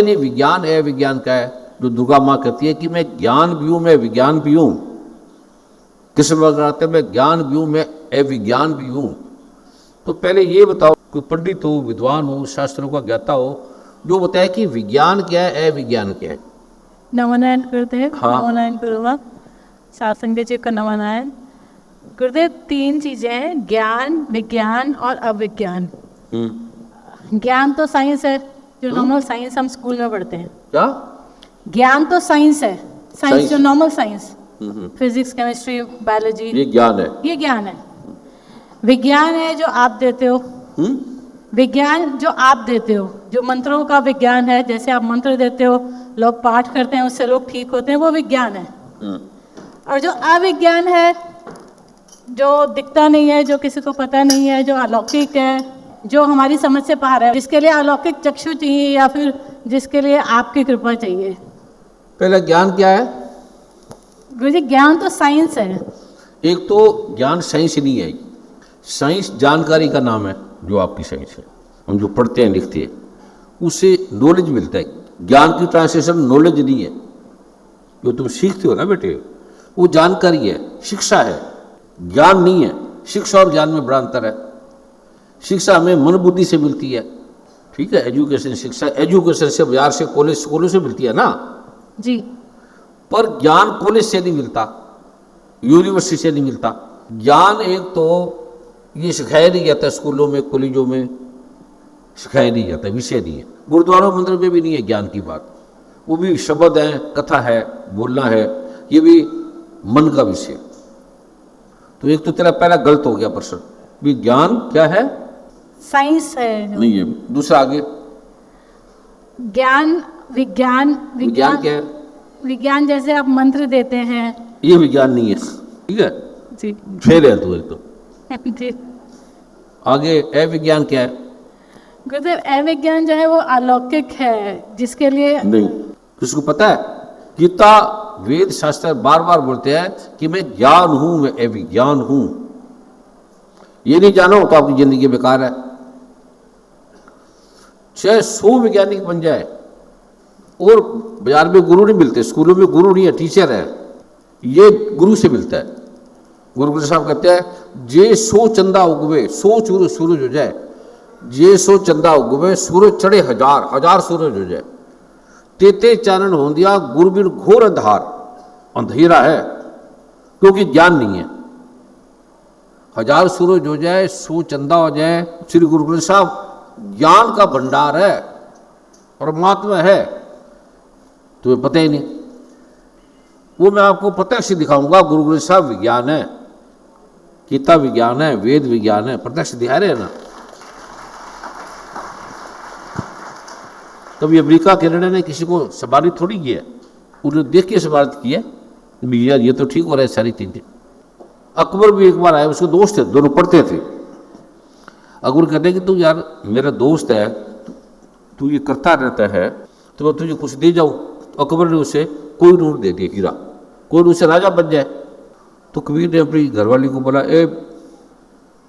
नहीं, विज्ञान है, विज्ञान का है। जो दुर्गा माँ कहती है कि मैं ज्ञान भी हूं, मैं विज्ञान भी हूं। कृष्ण भगवान कहते हैं मैं ज्ञान भी हूं, मैं अविज्ञान भी हूं। तो पहले ये बताओ, कोई पंडित हो, विद्वान हो, शास्त्रों का ज्ञाता हो, जो बताए कि विज्ञान क्या है, अविज्ञान क्या है। नवनारायण गुरुदेव। हाँ। नवनारायण गुरुवा शासंग जी का नवनारायण गुरुदेव। 3 चीजें हैं, ज्ञान, विज्ञान और अविज्ञान। ज्ञान तो साइंस है, जो नॉर्मल साइंस हम स्कूल में पढ़ते हैं। क्या? ज्ञान तो साइंस है, साइंस जो normal science, physics, chemistry, biology, ये ज्ञान है। ये ज्ञान है। विज्ञान है जो आप देते हो। विज्ञान जो आप देते हो, जो मंत्रों का विज्ञान है, जैसे आप मंत्र देते हो, लोग पाठ करते हैं, उससे लोग ठीक होते हैं, वो विज्ञान है। और जो अविज्ञान है, जो दिखता नहीं है, जो किसी को पता नहीं है, जो अलौकिक है, जो हमारी समझ से बाहर है, जिसके लिए अलौकिक चक्षु चाहिए या फिर जिसके लिए आपकी कृपा चाहिए। पहला ज्ञान क्या है? गुरुजी, ज्ञान तो साइंस है। एक तो ज्ञान साइंस नहीं है, साइंस जानकारी का नाम है। जो आपकी साइंस है, हम जो पढ़ते हैं, लिखते हैं, उससे नॉलेज मिलता है। ज्ञान की ट्रांसलेशन नॉलेज नहीं है। जो तुम सीखते हो ना बेटे, वो जानकारी है, शिक्षा है, ज्ञान नहीं है। शिक्षा और ज्ञान में बड़ा अंतर है। शिक्षा हमें मन बुद्धि से मिलती है, ठीक है, एजुकेशन, शिक्षा एजुकेशन से, बाजार से, कॉलेज, स्कूलों से मिलती है ना जी। पर ज्ञान कॉलेज से नहीं मिलता, यूनिवर्सिटी से नहीं मिलता। ज्ञान एक तो ये सिखाया नहीं जाता, स्कूलों में, कॉलेजों में सिखाया नहीं जाता, विषय नहीं है। गुरुद्वारा मंदिर में भी नहीं है ज्ञान की बात। वो भी शब्द है, कथा है, बोलना है, ये भी मन का विषय। तो एक तो तेरा पहला गलत हो गया प्रश्न। विज्ञान क्या है? साइंस है। नहीं है। दूसरा आगे, ज्ञान, विज्ञान। विज्ञान क्या है? विज्ञान जैसे आप मंत्र देते हैं, ये विज्ञान नहीं है, ठीक है, जी फेल है तू एक तो। जी। आगे अविज्ञान क्या है? गुरुदेव, अविज्ञान जो है वो अलौकिक है, जिसके लिए नहीं। किसको पता है? गीता, वेद, शास्त्र बार बार बोलते हैं कि मैं ज्ञान हूं, मैं अविज्ञान हूं। ये नहीं जानो तो आपकी जिंदगी बेकार है। चाहे 100 वैज्ञानिक बन जाए और बाजार में गुरु नहीं मिलते, स्कूलों में गुरु नहीं है, टीचर है, ये गुरु से मिलता है। गुरु साहब कहते हैं जे 100 चंदा उगवे, 100 सूरज हो जाए, जे 100 चंदा उगवे, सूरज चढ़े हजार, हजार सूरज हो जाए, तेते चानन हो दिया, गुरबिन घोर अंधार, अंधेरा है, क्योंकि ज्ञान नहीं है। 1000 सूरज हो जाए, 100 चंदा हो जाए, श्री गुरु ग्रंथ साहब ज्ञान का भंडार है, परमात्मा है, तुम्हें पता ही नहीं। वो मैं आपको प्रत्यक्ष दिखाऊंगा। गुरु ग्रंथ साहब विज्ञान है, गीता विज्ञान है, वेद विज्ञान है, प्रत्यक्ष दिखा रहे हैं ना। कभी अमेरिका कनाडा ने किसी को सम्मानित थोड़ी किया, उन्हें देख के सम्मानित किया, यार ये तो ठीक हो रहा है सारी चीजें। अकबर भी एक बार आए, उसके दोस्त थे, दोनों पढ़ते थे। अकबर कहते कि तू यार मेरा दोस्त है, तू ये करता रहता है, तो मैं तुझे कुछ दे जाऊँ। अकबर ने उसे कोई नूर दे दिया, हीरा, कोई उससे राजा बन जाए। तो कबीर ने अपनी घरवाली को बोला, ए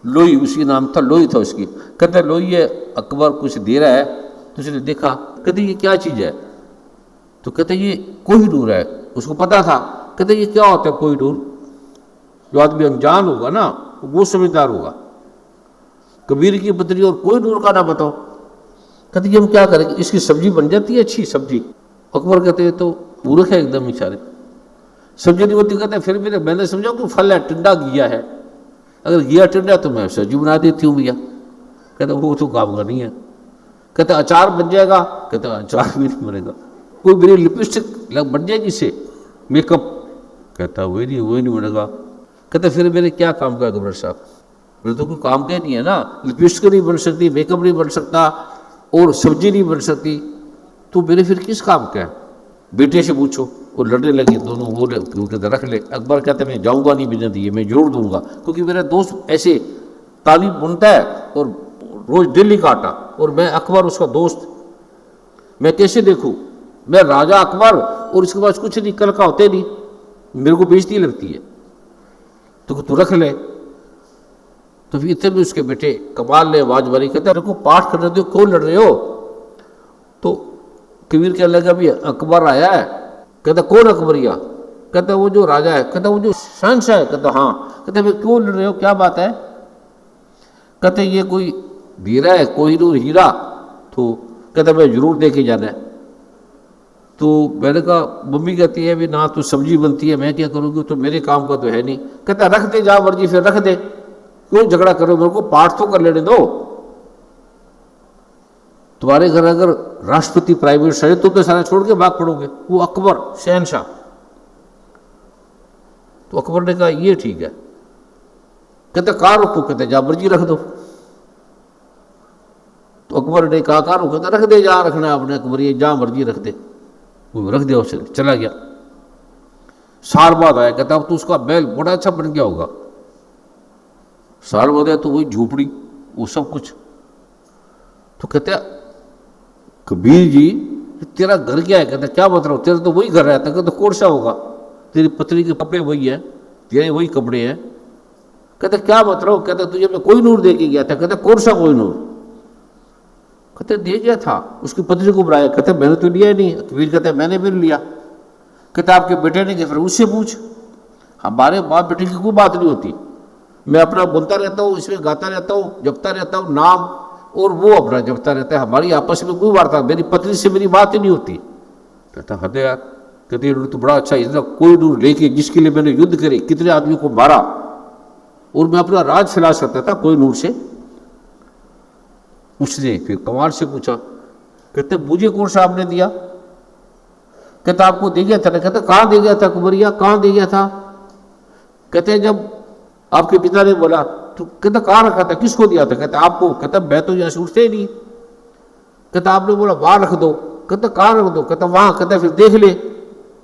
लोई, उसकी नाम था, लोई था उसकी। कहते लोई ये अकबर कुछ दे रहा है, तो उसने देखा, कहते ये क्या चीज़ है? तो कहते ये कोहिनूर है। उसको पता था। कहते ये क्या होता है कोहिनूर? जो आदमी अनजान होगा ना वो समझदार होगा। कबीर की पत्नी और कोहिनूर का ना बताओ। कहते ये हम क्या करेंगे, इसकी सब्जी बन जाती है, अच्छी सब्जी। अकबर कहते हैं तो मूर्ख है एकदम इशारे, सब्जी नहीं होती। कहते फिर भी मैंने समझा कि फल है, टिंडा घिया है, अगर घिया टिंडा तो मैं सब्जी बना देती हूँ भैया। कहते वो तो काम का नहीं है। कहते अचार बन जाएगा? कहते अचार भी नहीं बनेगा। कोई मेरी लिपस्टिक बन जाएगी इससे, मेकअप? कहता वही नहीं बनेगा। कहते फिर मेरे क्या काम का अकबर साहब? मेरे तो कोई काम का नहीं है ना, लिपस्टिक नहीं बन सकती, मेकअप नहीं बन सकता और सब्जी नहीं बन सकती, तो मेरे फिर किस काम का है? बेटे से पूछो। वो लड़ने लगे दोनों, वो कहते रख ले। अकबर कहते मैं जाऊंगा नहीं बिना दिए, मैं जरूर दूंगा, क्योंकि मेरा दोस्त ऐसे तालीम बुनता है और रोज दिल्ली का आटा, और मैं अकबर उसका दोस्त, मैं कैसे देखूं? मैं राजा अकबर और इसके पास कुछ नहीं, कल का होते नहीं, मेरे को बेइज्जती लगती है, तो तू रख ले। तो फिर इतने भी उसके बेटे कमाल ने आवाज मारी, कहते मेरे को पाठ करने दो, क्यों लड़ रहे हो? तो कबीर कहने लगा भी अकबर आया है। कहता कौन अकबरिया? कहता वो जो राजा है। कहता वो जो शहंशाह है? कहता हाँ। कहते फिर क्यों लड़ रहे हो, क्या बात है? कहते ये कोई हीरा है, कोहिनूर हीरा। तो कहता मैं जरूर दे के जाना है। तो मैंने कहा, मम्मी कहती है भी ना तो सब्जी बनती है, मैं क्या करूँगी, तो मेरे काम का तो है नहीं। कहता रख दे, जा मर्जी फिर रख दे, क्यों झगड़ा करो, मेरे को पाठ तो कर लेने दो। तुम्हारे घर अगर राष्ट्रपति प्राइम मिनिस्टर है तो सारा छोड़ के भाग पड़ोगे। वो अकबर शहनशाह। तो अकबर ने कहा ये ठीक है। कहते कहाँ रखो? कहते जा मर्जी रख दो। तो अकबर ने कहा कहाँ रखो? कहते रख दे, जहाँ रखना है अपने अकबर, ये जहाँ मर्जी रख दे। वो रख दिया, उसे चला गया। साल बाद आया। कहता अब तो उसका बैल बड़ा अच्छा बन गया होगा। साल बाद आया तो वही झोपड़ी, वो सब कुछ। तो कहते कबीर जी तेरा घर क्या है? कहते क्या मतलब, तेरा तो वही घर रहता। कहते कौन सा होगा? तेरी पत्नी के कपड़े वही है, तेरे वही कपड़े हैं। कहते क्या मतलब? कहते तुझे मैं कोई नूर दे के गया था। कहते कौन सा कोई नूर? कहते दे गया था। उसकी पत्नी को बुलाया। कहते मैंने तो लिया ही नहीं। कबीर कहते मैंने भी लिया। कहते आपके बेटे ने क्या? फिर उससे पूछ। हमारे बाप बेटे की कोई बात नहीं होती। मैं अपना बोलता रहता हूँ, इसमें गाता रहता हूँ, जपता रहता हूँ नाम, और वो अपना जपता रहता है। हमारी आपस में कोई वार्ता, मेरी पत्नी से मेरी बात ही नहीं होती। कहता हद यार। कहते तो बड़ा अच्छा, इतना कोई नूर लेके जिसके लिए मैंने युद्ध करे, कितने आदमी को मारा, और मैं अपना राज फैला सकता था कोई नूर से। उसने फिर कमार से पूछा। कहते मुझे कौन सा आपने दिया? कहता आपको दे गया था ना। कहता कहाँ दे गया था कुबरिया, कहाँ दे गया था? कहते जब आपके पिता ने बोला। तो कहता कहाँ रखा था, किसको दिया था? कहता आपको। कहता मैं तो यहाँ से उठते ही नहीं। कहता आपने बोला वहां रख दो। कहता कहाँ रख दो? कहता वहां। कहता फिर देख ले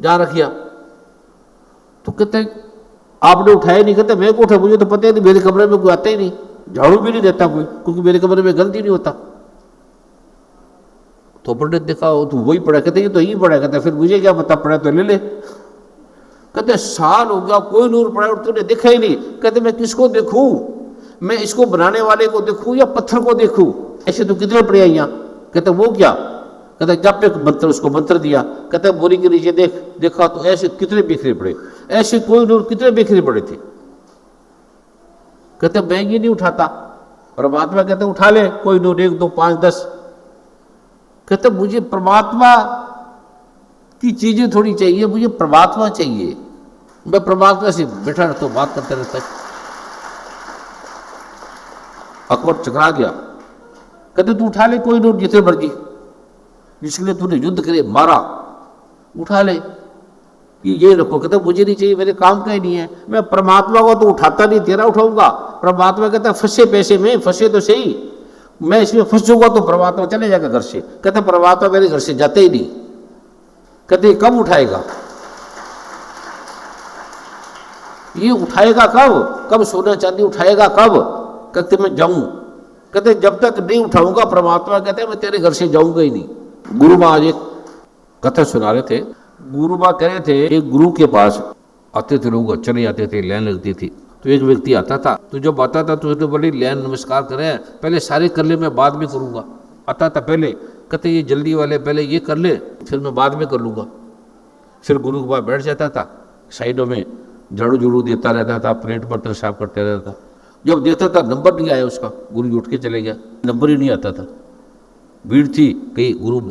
जहाँ रखिया। तो कहते आपने उठाया नहीं। कहता मैं को उठा, मुझे तो पता ही नहीं, मेरे कमरे में कोई आता ही नहीं, झाड़ू भी नहीं देता कोई, क्योंकि मेरे कमरे में गंद ही नहीं होता। तो पंडित देखा तो वही पड़ा। कहते ये तो यही पड़ा। कहता फिर मुझे क्या पता, पड़ा तो ले ले। कहते साल हो गया कोई नूर पड़ा और तूने देखा ही नहीं। कहते मैं किसको देखूं, मैं इसको बनाने वाले को देखूं या पत्थर को देखूं? ऐसे तो कितने पड़े यहाँ। कहते वो क्या? कहते जब एक मंत्र, उसको मंत्र दिया। कहते बोरी के नीचे देख, देखा तो ऐसे कितने बिखरे पड़े, ऐसे कोई नूर कितने बिखरे पड़े थे। कहते मैं ये नहीं उठाता। और परमात्मा कहते उठा ले कोई नूर, 1 2 5 10। कहते मुझे परमात्मा की चीजें थोड़ी चाहिए, मुझे परमात्मा चाहिए। मैं परमात्मा से बैठा रहता, बात करते रहता। अकबर चकरा गया। कहते तू उठा ले कोई नूर जितने मर्जी, जिसके लिए तूने युद्ध करे मारा, उठा ले, ये रखो। कहते मुझे नहीं चाहिए, मेरे काम का ही नहीं है। मैं परमात्मा को तो उठाता नहीं, तेरा उठाऊंगा। परमात्मा कहता फंसे पैसे में, फंसे तो सही, मैं इसमें फंस जाऊंगा तो परमात्मा चले जाएगा घर से। कहता परमात्मा मेरे घर से जाते ही नहीं। कहते कब उठाएगा? ये उठाएगा कब? कब सोना चांदी उठाएगा कब? कहते मैं जाऊं। कहते जब तक नहीं उठाऊंगा, परमात्मा कहते मैं तेरे घर से जाऊंगा ही नहीं। गुरु माँ आज एक कथा सुना रहे थे। गुरु माँ कह रहे थे एक गुरु के पास आते थे लोग, चले जाते थे, लाइन लगती थी। तो एक व्यक्ति आता था, तो जब आता था तो उसने बोली लाइन नमस्कार करें, पहले सारे कर ले, मैं बाद में करूंगा। आता था पहले। कहते ये जल्दी वाले पहले ये कर ले, फिर मैं बाद में कर लूँगा। फिर गुरु के पास बैठ जाता था, साइडों में झाड़ू झूड़ू देता रहता था, प्लेट बर्तन साफ करते रहता था। जब देखता था नंबर नहीं आया उसका, गुरु उठ के चले गया, नंबर ही नहीं आता था। भीड़ थी, कई गुरु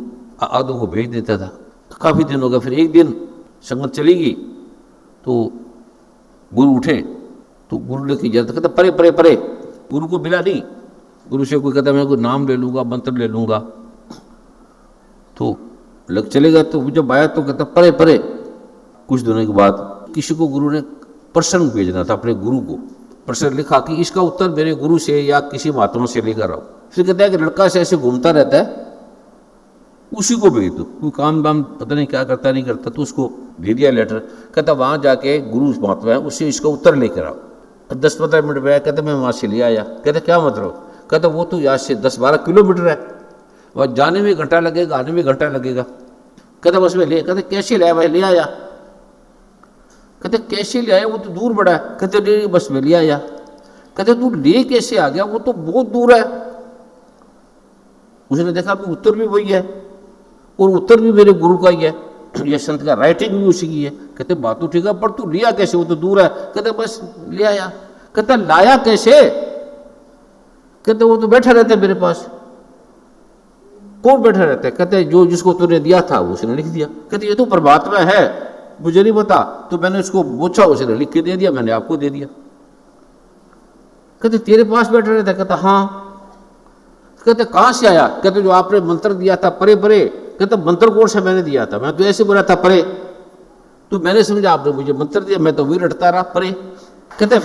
आदों को भेज देता था। काफ़ी दिन हो गया। फिर एक दिन संगत चलेगी तो गुरु उठे, तो गुरु ने की जाता, कहता परे परे परे। गुरु को मिला नहीं। गुरु से कोई कहता मैं कोई नाम ले लूँगा, मंत्र ले लूँगा। तो लग चलेगा। तो जब आया तो कहता परे परे। कुछ दिनों के बाद किसी को गुरु ने प्रश्न भेजना था, अपने गुरु को प्रश्न लिखा कि इसका उत्तर मेरे गुरु से या किसी महात्मा से लेकर आओ। फिर कहता है कि लड़का से ऐसे घूमता रहता है, उसी को भेज दो, कोई काम दाम पता नहीं क्या करता नहीं करता। तो उसको दे दिया लेटर। कहता वहाँ जाके गुरु महात्मा है, उससे इसका उत्तर लेकर आओ। 10-15 मिनट में आया। कहते मैं वहाँ से ले आया। कहते क्या मतलब? कहता वो तो यहाँ से 10-12 किलोमीटर है, वह जाने में घंटा लगेगा, आने में घंटा लगेगा। कहता बस में ले। कहते कैसे लाया भाई? ले आया। कहते कैसे ले आया? वो तो दूर बड़ा है। कहते नहीं बस में ले आया। कहते तू ले कैसे आ गया? वो तो बहुत दूर है। उसने देखा कि उत्तर भी वही है। और उत्तर भी मेरे गुरु का ही है, ये संत का राइटिंग भी उसी की है। कहते बात तो ठीक है, पर तू लिया कैसे, वो तो दूर है। कहते बस ले आया। कहते लाया कैसे, कहते वो तो बैठा रहता है मेरे पास। कौन बैठा रहता है, कहते जो जिसको तूने दिया था उसने लिख दिया। कहते ये तो परमात्मा है, मुझे नहीं पता, तो मैंने उसको पूछा, उसने लिख के दे दिया, मैंने आपको दे दिया। कहते तेरे पास बैठा रहता है, कहता हाँ। कहते कहाँ से आया, कहते जो आपने मंत्र दिया था परे परे। कहते मंत्र कौन सा मैंने दिया था, मैं तो ऐसे बोला था परे, तो मैंने समझा आपने मुझे मंत्र दिया, मैं तो वही रटता रहा परे। कहते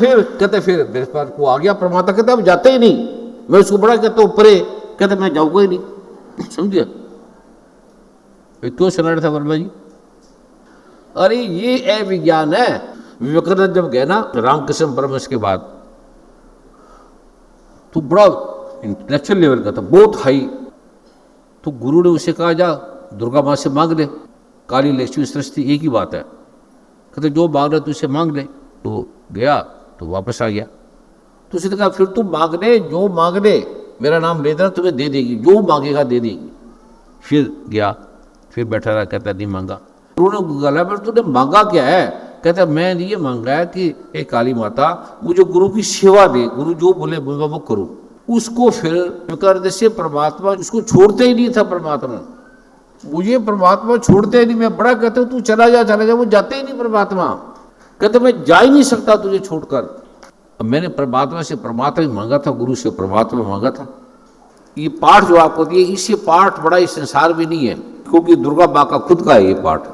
फिर मेरे पास वो आ गया परमात्मा। कहते अब जाते ही नहीं, मैं उसको बड़ा कहता हूँ परे, कहते मैं जाऊंगा ही नहीं। समझिए क्यों सुना रहा था वर्मा जी। अरे ये अविज्ञान है। विवेकानंद जब गए ना रामकृष्ण परमहंस के बाद, तो बड़ा इंटेलेक्चुअल लेवल का था, बहुत हाई। तो गुरु ने उसे कहा जा दुर्गा माँ से मांग ले, काली लक्ष्मी सरस्वती एक ही बात है। कहते जो मांग रहे तू उसे मांग ले। तो गया तो वापस आ गया। तो उसने कहा फिर तू मांग ले, जो मांग ले, मेरा नाम ले देना, तुम्हें दे देगी, जो मांगेगा दे देगी। फिर गया, फिर बैठा रहा, कहता नहीं मांगा। उन्होंने गला पर तूने मांगा क्या है, कहता मैं ये मांगा है कि ए काली माता मुझे गुरु की सेवा दे, गुरु जो बोले मैं वो करूँ। उसको फिर कर से परमात्मा उसको छोड़ते ही नहीं था। परमात्मा मुझे परमात्मा छोड़ते ही नहीं। मैं बड़ा कहता हूँ तू चला जा, वो जाते ही नहीं परमात्मा। कहते मैं जा ही नहीं सकता तुझे छोड़कर। अब मैंने परमात्मा से परमात्मा ही मांगा था, गुरु से परमात्मा मांगा था। ये पाठ जो आपको दिए, इससे पाठ बड़ा इस संसार में नहीं है, क्योंकि दुर्गा माँ का खुद का है ये पाठ।